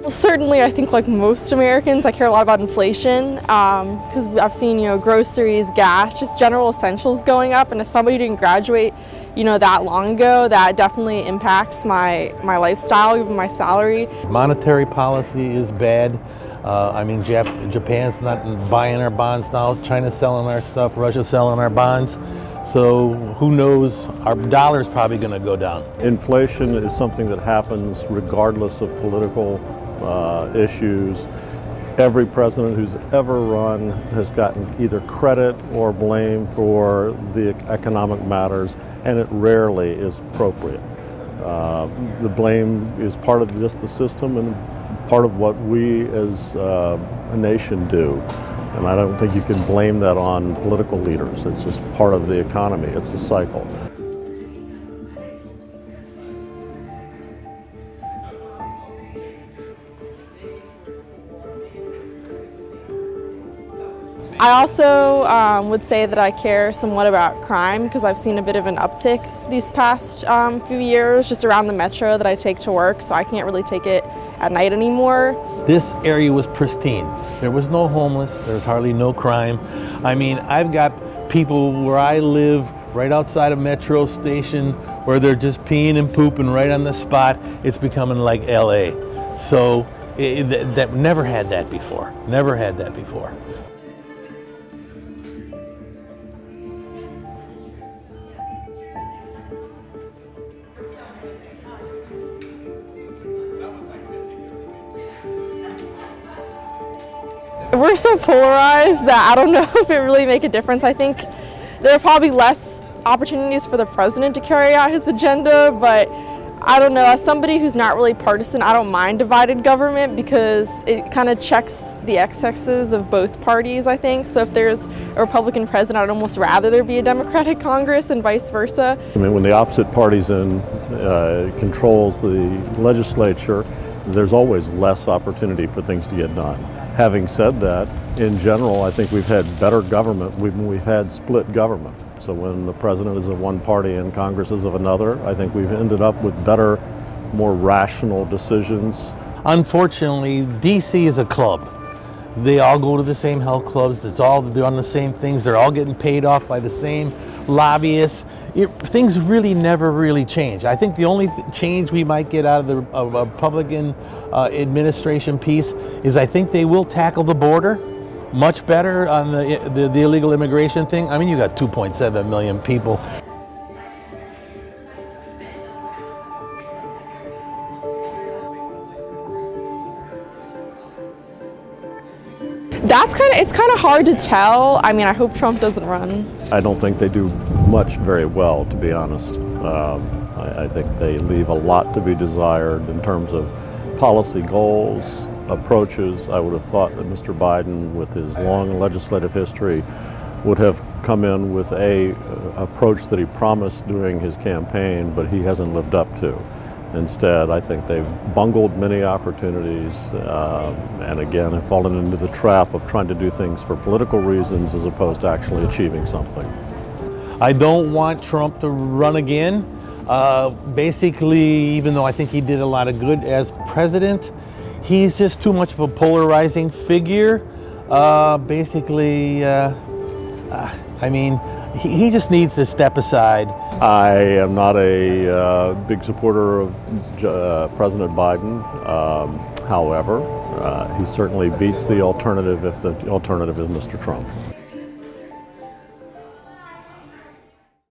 Well, certainly, I think like most Americans, I care a lot about inflation because I've seen, groceries, gas, just general essentials going up. And as somebody who didn't graduate, that long ago, that definitely impacts my lifestyle, even my salary. Monetary policy is bad. Japan's not buying our bonds now. China's selling our stuff. Russia's selling our bonds. So who knows, our dollar's probably going to go down. Inflation is something that happens regardless of political issues. Every president who's ever run has gotten either credit or blame for the economic matters, and it rarely is appropriate. The blame is part of just the system and part of what we as a nation do. And I don't think you can blame that on political leaders. It's just part of the economy. It's a cycle. I also would say that I care somewhat about crime because I've seen a bit of an uptick these past few years just around the metro that I take to work, so I can't really take it at night anymore. This area was pristine. There was no homeless, there was hardly no crime. I've got people where I live right outside of Metro Station where they're just peeing and pooping right on the spot. It's becoming like LA. So that never had that before, never had that before. We're so polarized that I don't know if it really make a difference. I think there are probably less opportunities for the president to carry out his agenda, but I don't know, as somebody who's not really partisan, I don't mind divided government because it kind of checks the excesses of both parties, I think. So if there's a Republican president, I'd almost rather there be a Democratic Congress and vice versa. When the opposite party's controls the legislature, there's always less opportunity for things to get done. Having said that, in general, I think we've had better government when we've had split government. So when the president is of one party and Congress is of another, I think we've ended up with better, more rational decisions. Unfortunately, DC is a club. They all go to the same health clubs, they're on the same things, they're all getting paid off by the same lobbyists. Things really never really change. I think the only change we might get out of the Republican administration piece is I think they will tackle the border much better on the illegal immigration thing. You got 2.7 million people. It's kind of hard to tell. I hope Trump doesn't run. I don't think they do much very well, to be honest. I think they leave a lot to be desired in terms of policy goals, approaches. I would have thought that Mr. Biden, with his long legislative history, would have come in with an approach that he promised during his campaign, but he hasn't lived up to. Instead, I think they've bungled many opportunities and again have fallen into the trap of trying to do things for political reasons as opposed to actually achieving something. I don't want Trump to run again. Basically, even though I think he did a lot of good as president, he's just too much of a polarizing figure. He just needs to step aside. I am not a big supporter of President Biden. However, he certainly beats the alternative if the alternative is Mr. Trump.